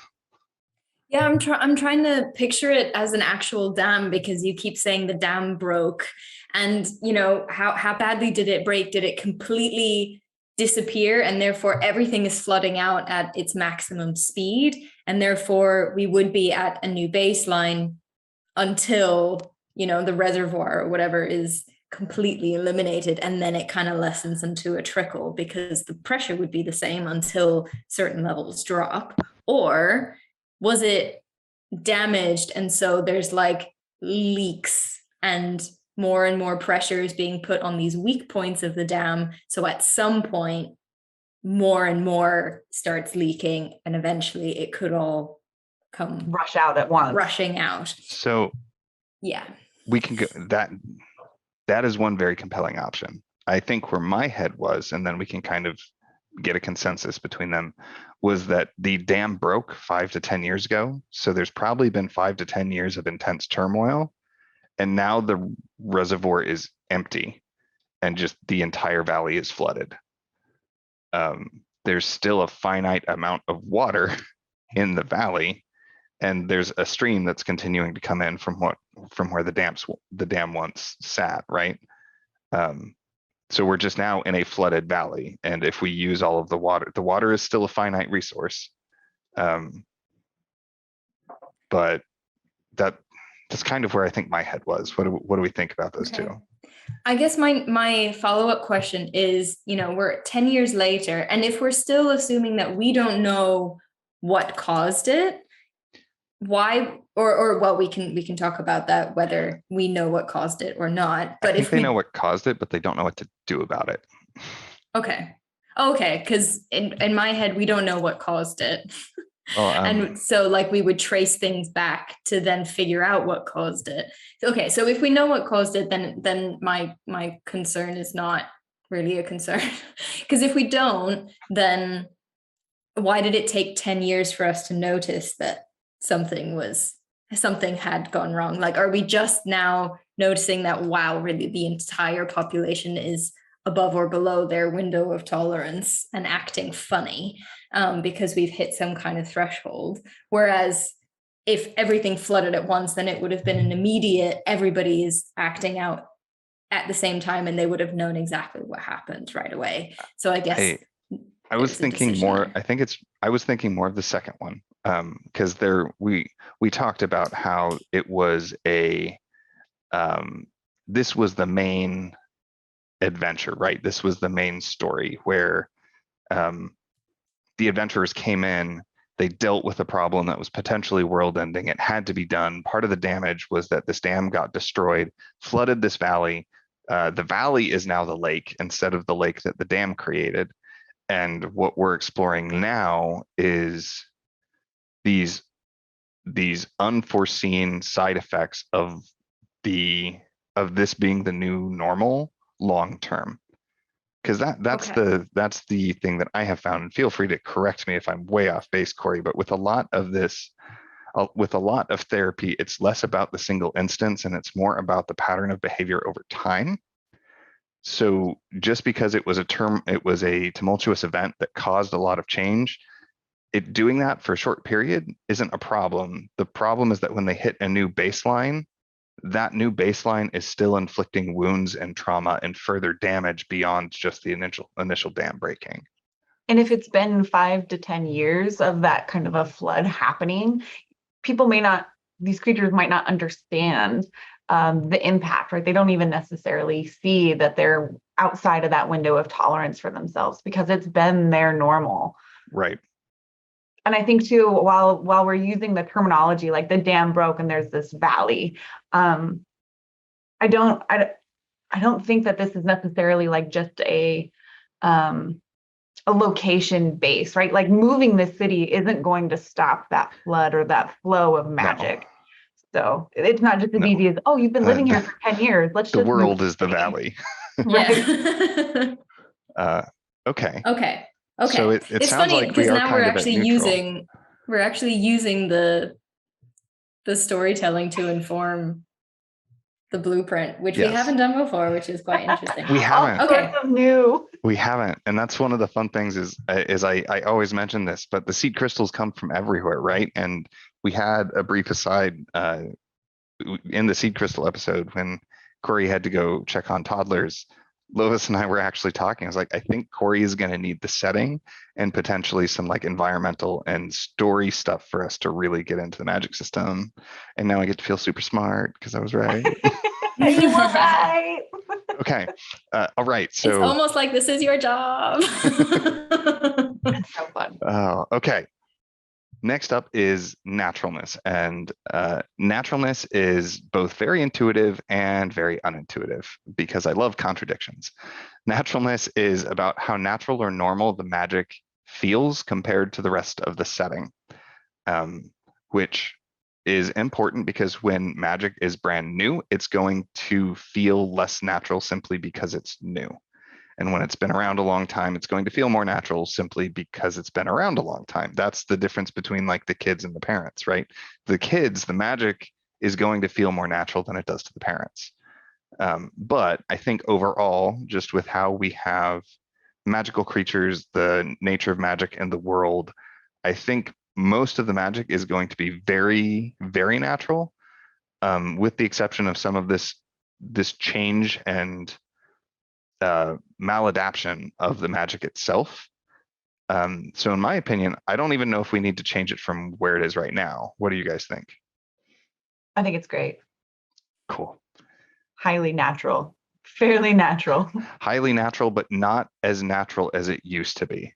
Yeah, I'm trying to picture it as an actual dam, because you keep saying the dam broke, and you know, how badly did it break? Did it completely disappear, and therefore everything is flooding out at its maximum speed, and therefore we would be at a new baseline until, you know, the reservoir or whatever is completely eliminated, and then it kind of lessens into a trickle because the pressure would be the same until certain levels drop? Or was it damaged, and so there's like leaks and more pressure is being put on these weak points of the dam, so at some point more and more starts leaking, and eventually it could all come rush out at once. rushing out. So yeah, we can go that is one very compelling option. I think where my head was, and then we can kind of get a consensus between them, was that the dam broke 5 to 10 years ago. So there's probably been 5 to 10 years of intense turmoil. And now the reservoir is empty and just the entire valley is flooded. There's still a finite amount of water in the valley, and there's a stream that's continuing to come in from where the dam once sat, right? So we're just now in a flooded valley, and if we use all of the water is still a finite resource. But that's kind of where I think my head was. What do we think about those two? I guess my follow-up question is, we're 10 years later, and if we're still assuming that we don't know what caused it, why, or well, we can talk about that, whether we know what caused it or not. But I think they know what caused it, but they don't know what to do about it. Okay, because in my head, we don't know what caused it. Well, and so we would trace things back to then figure out what caused it. Okay, so if we know what caused it, then my concern is not really a concern. Because if we don't, then why did it take 10 years for us to notice that something had gone wrong? Are we just now noticing that, wow, really the entire population is above or below their window of tolerance and acting funny because we've hit some kind of threshold? Whereas if everything flooded at once, then it would have been an immediate, everybody is acting out at the same time, and they would have known exactly what happened right away. So I guess I was thinking more, I was thinking more of the second one, because we talked about how it was this was the main adventure, right? This was the main story where the adventurers came in, they dealt with a problem that was potentially world ending. It had to be done. Part of the damage was that this dam got destroyed, flooded this valley. The valley is now the lake instead of the lake that the dam created. And what we're exploring now is these unforeseen side effects of this being the new normal long term. Because that's the thing that I have found, and feel free to correct me if I'm way off base, Corri, but with a lot of therapy, it's less about the single instance and it's more about the pattern of behavior over time. So just because it was a tumultuous event that caused a lot of change, doing that for a short period isn't a problem. The problem is that when they hit a new baseline, that new baseline is still inflicting wounds and trauma and further damage beyond just the initial dam breaking. And if it's been 5 to 10 years of that kind of a flood happening, these creatures might not understand the impact, right? They don't even necessarily see that they're outside of that window of tolerance for themselves because it's been their normal. Right. And I think too, while we're using the terminology like the dam broke and there's this valley, I don't think that this is necessarily just a location base, right? Moving the city isn't going to stop that flood or that flow of magic. No. So it's not just as easy as, oh, you've been living here for 10 years. The world is the valley. Right. Okay. Okay. So it it's sounds funny like we because are now kind we're actually using the storytelling to inform the blueprint, which we haven't done before, which is quite interesting. We haven't. Okay. New. We haven't, and that's one of the fun things. Is I always mention this, but the seed crystals come from everywhere, right? And we had a brief aside in the seed crystal episode when Corri had to go check on toddlers. Lovis and I were actually talking. I was like, I think Corri is going to need the setting and potentially some environmental and story stuff for us to really get into the magic system. And now I get to feel super smart because I was right. You were right. Okay. All right. So it's almost like this is your job. It's so fun. Oh, okay. Next up is naturalness, and naturalness is both very intuitive and very unintuitive because I love contradictions. Naturalness is about how natural or normal the magic feels compared to the rest of the setting, which is important because when magic is brand new, it's going to feel less natural simply because it's new. And when it's been around a long time, it's going to feel more natural simply because it's been around a long time. That's the difference between like the kids and the parents, right? The kids, the magic is going to feel more natural than it does to the parents. But I think overall, just with how we have magical creatures, the nature of magic in the world, I think most of the magic is going to be very, very natural, with the exception of some of this change and maladaption of the magic itself. So in my opinion, I don't even know if we need to change it from where it is right now. What do you guys think? I think it's great. Cool. Highly natural, fairly natural. Highly natural, but not as natural as it used to be.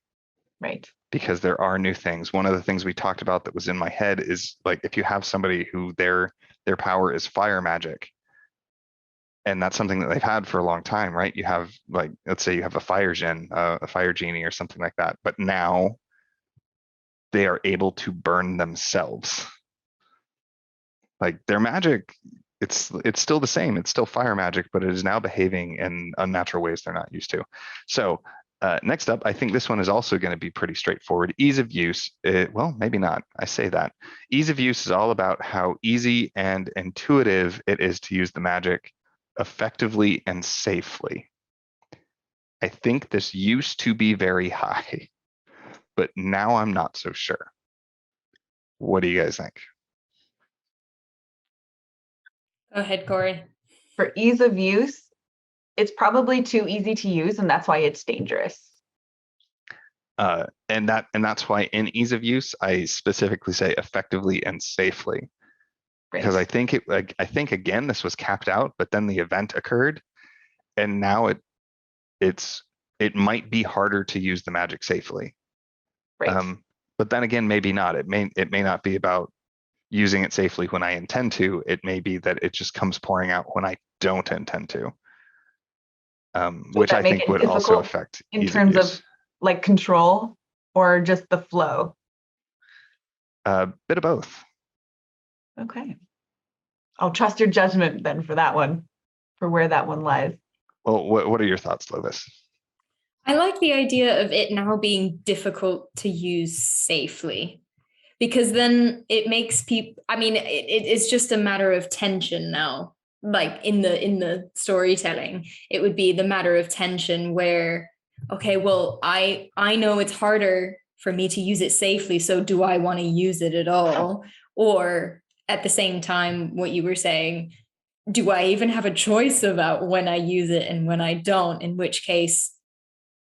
Right. Because there are new things. One of the things we talked about that was in my head is like if you have somebody who their power is fire magic, and that's something that they've had for a long time, right? You have like, let's say you have a fire djinn, a fire genie or something like that, but now they are able to burn themselves. Like their magic, it's still the same. It's still fire magic, but it is now behaving in unnatural ways they're not used to. So next up, I think this one is also going to be pretty straightforward. Ease of use. Well, maybe not. I say that. Ease of use is all about how easy and intuitive it is to use the magic effectively and safely. I think this used to be very high, but now I'm not so sure. What do you guys think? Go ahead, Corri. For ease of use, it's probably too easy to use, and that's why it's dangerous. And that's why in ease of use, I specifically say effectively and safely. Right. Because I think I think again this was capped out, but then the event occurred, and now it might be harder to use the magic safely. Right. But then again, maybe not. It may not be about using it safely when I intend to. It may be that it just comes pouring out when I don't intend to, which I think would also affect in terms of like control or just the flow. A bit of both. Okay. I'll trust your judgment then for that one, for where that one lies. Well, what are your thoughts, Lovis? I like the idea of it now being difficult to use safely, because then it makes people, I mean, it's just a matter of tension now. Like in the storytelling, it would be the matter of tension where, okay, well, I know it's harder for me to use it safely, so do I want to use it at all? Or at the same time, what you were saying, do I even have a choice about when I use it and when I don't? In which case,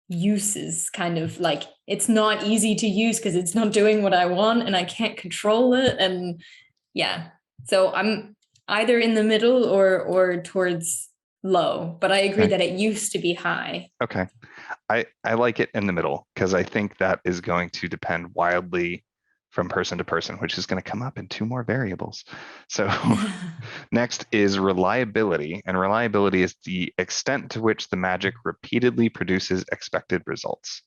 use is kind of like, it's not easy to use because it's not doing what I want and I can't control it. And yeah, so I'm either in the middle or towards low, but I agree that it used to be high. Okay. I like it in the middle because I think that is going to depend wildly from person to person, which is going to come up in two more variables. So next is reliability, and reliability is the extent to which the magic repeatedly produces expected results.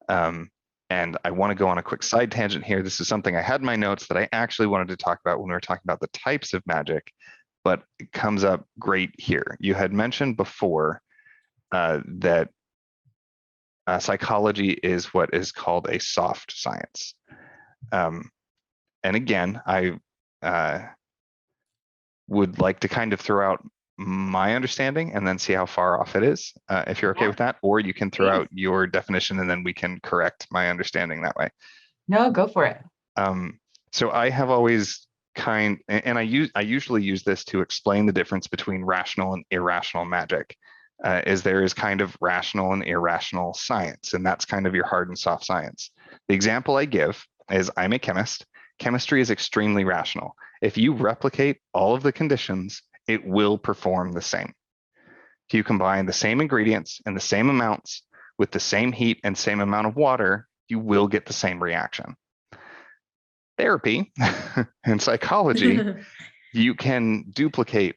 And I want to go on a quick side tangent here. This is something I had in my notes that I actually wanted to talk about when we were talking about the types of magic, but it comes up great here. You had mentioned before that psychology is what is called a soft science. And again, I would like to kind of throw out my understanding and then see how far off it is, if you're okay with that, or you can throw out your definition and then we can correct my understanding that way. No, go for it. So I have always and I usually use this to explain the difference between rational and irrational magic, is there is kind of rational and irrational science, and that's kind of your hard and soft science. The example I give is I'm a chemist. Chemistry is extremely rational. If you replicate all of the conditions, it will perform the same. If you combine the same ingredients and the same amounts with the same heat and same amount of water, you will get the same reaction. Therapy and psychology, you can duplicate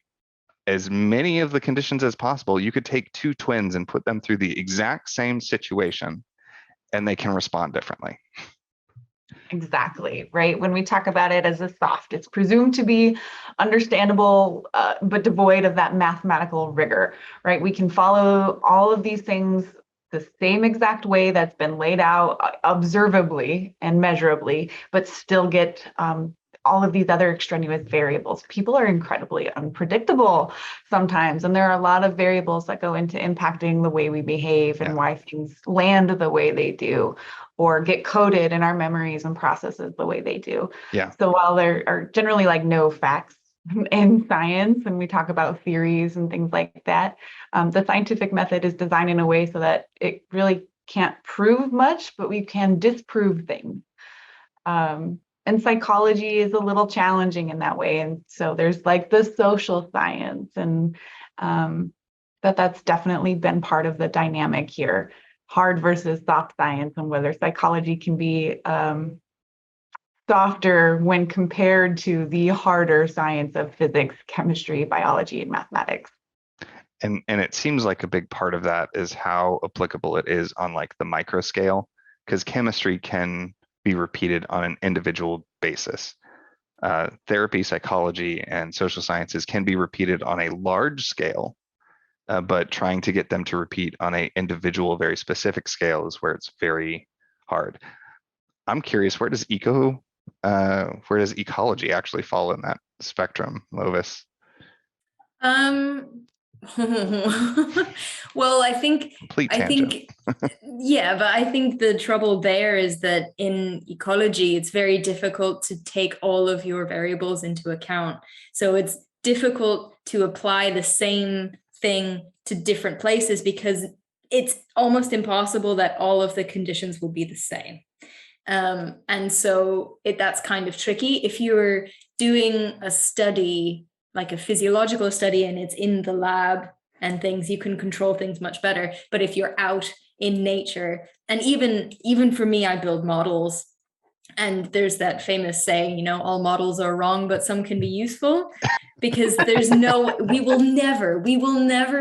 as many of the conditions as possible. You could take two twins and put them through the exact same situation, and they can respond differently. Exactly, right? When we talk about it as a soft, it's presumed to be understandable, but devoid of that mathematical rigor, right? We can follow all of these things the same exact way that's been laid out observably and measurably, but still get all of these other extraneous variables. People are incredibly unpredictable sometimes, and there are a lot of variables that go into impacting the way we behave and why things land the way they do, or get coded in our memories and processes the way they do. Yeah. So while there are generally like no facts in science, and we talk about theories and things like that, the scientific method is designed in a way so that it really can't prove much, but we can disprove things. And psychology is a little challenging in that way. And so there's like the social science, and that's definitely been part of the dynamic here. Hard versus soft science, and whether psychology can be softer when compared to the harder science of physics, chemistry, biology, and mathematics. And it seems like a big part of that is how applicable it is on like the micro scale, because chemistry can be repeated on an individual basis. Therapy, psychology, and social sciences can be repeated on a large scale, but trying to get them to repeat on an individual, very specific scale is where it's very hard. I'm curious, where does ecology actually fall in that spectrum, Lovis? Well, I think Complete tangent. yeah, but I think the trouble there is that in ecology, it's very difficult to take all of your variables into account. So it's difficult to apply the same thing to different places because it's almost impossible that all of the conditions will be the same. And so that's kind of tricky. If you're doing a study, like a physiological study, and it's in the lab and things, you can control things much better. But if you're out in nature, and even for me, I build models, and there's that famous saying, all models are wrong, but some can be useful, because we will never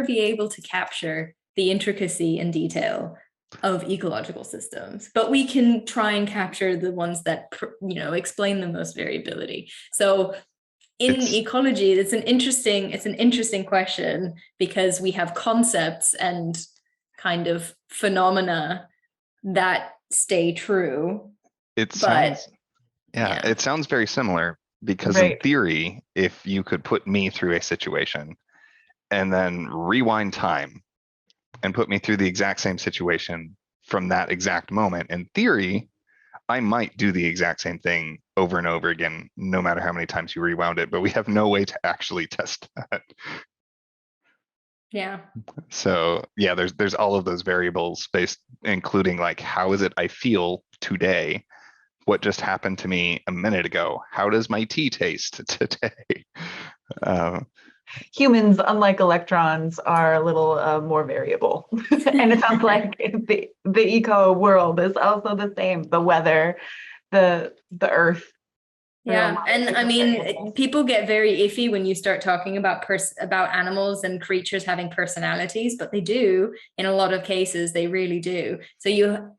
be able to capture the intricacy and detail of ecological systems, but we can try and capture the ones that explain the most variability. So in ecology, it's an interesting question, because we have concepts and kind of phenomena that stay true. It sounds very similar, because in theory, if you could put me through a situation and then rewind time and put me through the exact same situation from that exact moment, in theory, I might do the exact same thing over and over again, no matter how many times you rewound it, but we have no way to actually test that. Yeah. So yeah, there's all of those variables based, including like, how is it I feel today? What just happened to me a minute ago? How does my tea taste today? Humans, unlike electrons, are a little more variable. And it sounds like the eco world is also the same. The weather, the earth. Yeah, and I mean, people get very iffy when you start talking about animals and creatures having personalities, but they do. In a lot of cases, they really do. So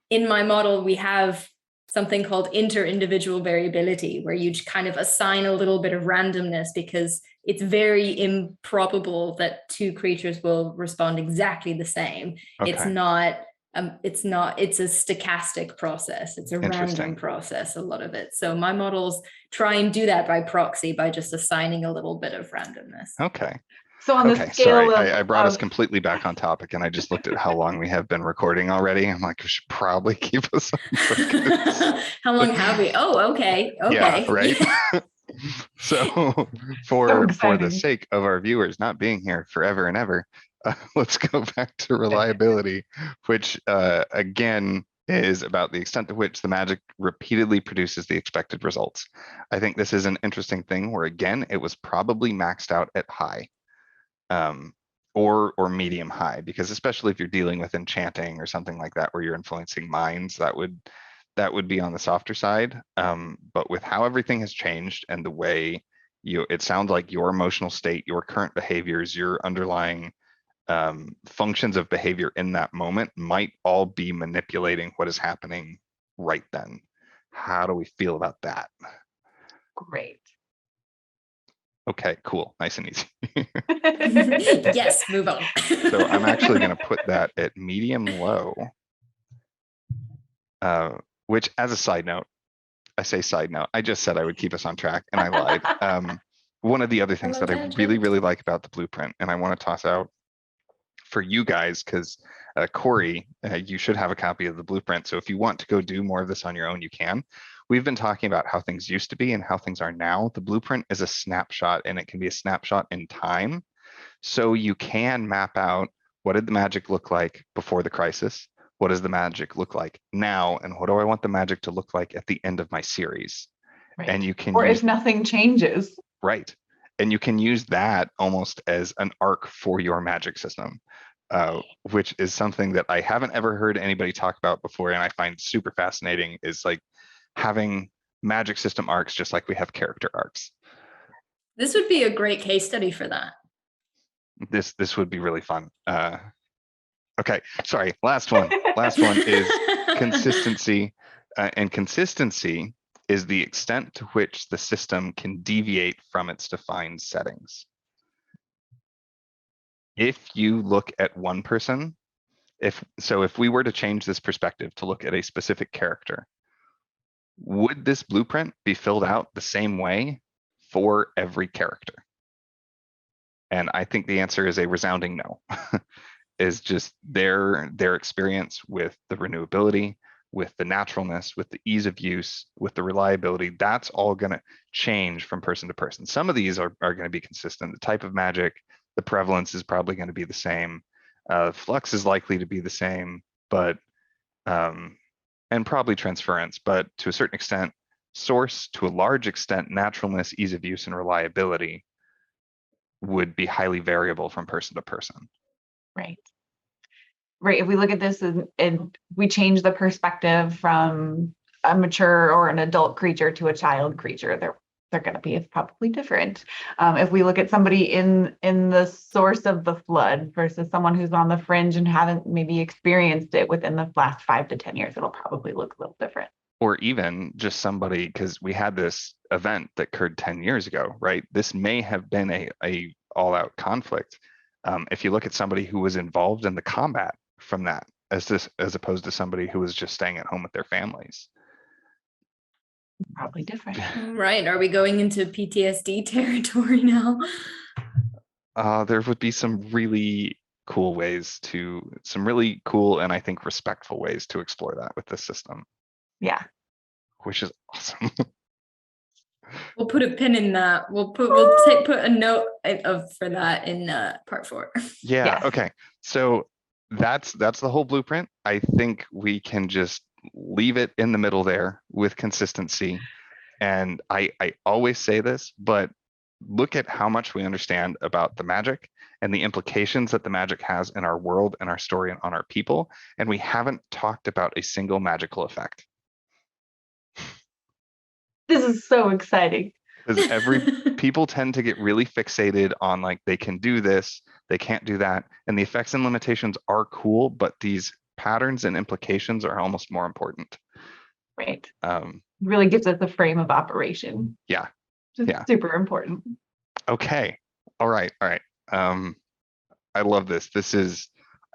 in my model, we have something called inter-individual variability, where you kind of assign a little bit of randomness, because it's very improbable that two creatures will respond exactly the same. Okay. It's a stochastic process. It's a random process, a lot of it. So my models try and do that by proxy, by just assigning a little bit of randomness. Okay. So on the scale I brought us completely back on topic, and I just looked at how long we have been recording already. I'm like, we should probably keep us on focus. How long have we? Oh, okay. Yeah, right. So for the sake of our viewers not being here forever and ever, let's go back to reliability, which again is about the extent to which the magic repeatedly produces the expected results. I think this is an interesting thing where, again, it was probably maxed out at high. Or medium high, because especially if you're dealing with enchanting or something like that, where you're influencing minds, that would that would be on the softer side. But with how everything has changed and the way it sounds like your emotional state, your current behaviors, your underlying functions of behavior in that moment might all be manipulating what is happening right then. How do we feel about that? Great. Okay, cool. Nice and easy. Yes, move on. So I'm actually going to put that at medium low, which, as a side note, I say side note, I just said I would keep us on track and I lied. One of the other things that I really, really like about the blueprint, and I want to toss out for you guys, because Corri, you should have a copy of the blueprint. So if you want to go do more of this on your own, you can. We've been talking about how things used to be and how things are now. The blueprint is a snapshot, and it can be a snapshot in time. So you can map out, what did the magic look like before the crisis? What does the magic look like now? And what do I want the magic to look like at the end of my series? Right. And you can or if nothing changes. Right. And you can use that almost as an arc for your magic system, which is something that I haven't ever heard anybody talk about before. And I find super fascinating, is like having magic system arcs, just like we have character arcs. This would be a great case study for that. This would be really fun. Okay, sorry. Last one is consistency. And consistency is the extent to which the system can deviate from its defined settings. If you look at one person, if we were to change this perspective to look at a specific character, would this blueprint be filled out the same way for every character? And I think the answer is a resounding no. Is just their experience with the renewability, with the naturalness, with the ease of use, with the reliability. That's all going to change from person to person. Some of these are going to be consistent. The type of magic, the prevalence is probably going to be the same. Flux is likely to be the same, but and probably transference, but to a certain extent, source, to a large extent, naturalness, ease of use, and reliability would be highly variable from person to person. Right. Right. If we look at this and we change the perspective from a mature or an adult creature to a child creature, they're going to be probably different. If we look at somebody in the source of the flood versus someone who's on the fringe and haven't maybe experienced it within the last 5 to 10 years, it'll probably look a little different. Or even just somebody, because we had this event that occurred 10 years ago, right? This may have been a all-out conflict. If you look at somebody who was involved in the combat from that, as opposed to somebody who was just staying at home with their families. Probably different. Right. Are we going into PTSD territory now? There would be some really cool and I think respectful ways to explore that with this system. Yeah. Which is awesome. We'll put a pin in that. We'll put a note for that in part 4. Yeah. Okay. So that's the whole blueprint. I think we can just leave it in the middle there with consistency. And I always say this, but look at how much we understand about the magic and the implications that the magic has in our world and our story and on our people. And we haven't talked about a single magical effect. This is so exciting. Because people tend to get really fixated on, like, they can do this, they can't do that. And the effects and limitations are cool, but these patterns and implications are almost more important. Right. Really gives us a frame of operation. Yeah. Just super important. Okay. All right. I love this.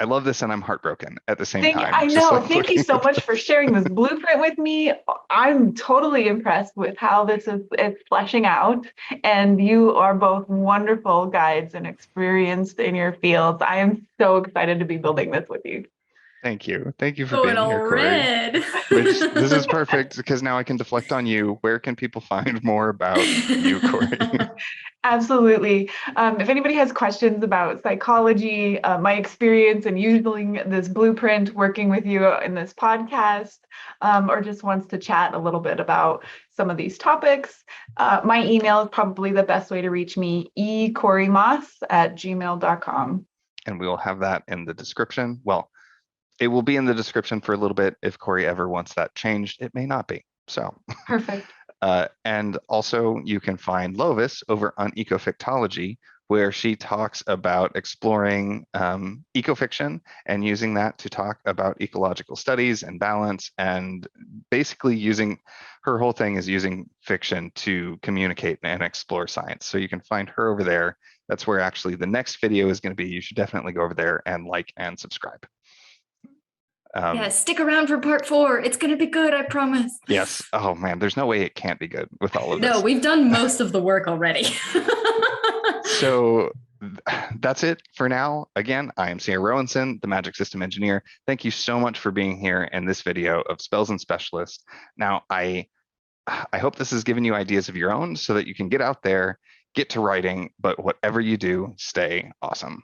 I love this, and I'm heartbroken at the same time. I know. Thank you so much for sharing this blueprint with me. I'm totally impressed with how this is fleshing out. And you are both wonderful guides and experienced in your fields. I am so excited to be building this with you. Thank you. Thank you for being here, Corri. This is perfect, because now I can deflect on you. Where can people find more about you, Corri? Absolutely. If anybody has questions about psychology, my experience in using this blueprint, working with you in this podcast, or just wants to chat a little bit about some of these topics, my email is probably the best way to reach me, ecorrimoss@gmail.com. And we will have that in the description. Well, it will be in the description for a little bit. If Corri ever wants that changed, it may not be. So Perfect. and also you can find Lovis over on Ecofictology, where she talks about exploring ecofiction and using that to talk about ecological studies and balance, and basically using, her whole thing is using fiction to communicate and explore science. So you can find her over there. That's where actually the next video is going to be. You should definitely go over there and like and subscribe. Yeah, stick around for part 4. It's going to be good, I promise. Yes. Oh man, there's no way it can't be good with all of this. No, we've done most of the work already. So that's it for now. Again, I am Sarah Rowanson, the Magic System Engineer. Thank you so much for being here in this video of Spells and Specialists. Now, I hope this has given you ideas of your own so that you can get out there, get to writing, but whatever you do, stay awesome.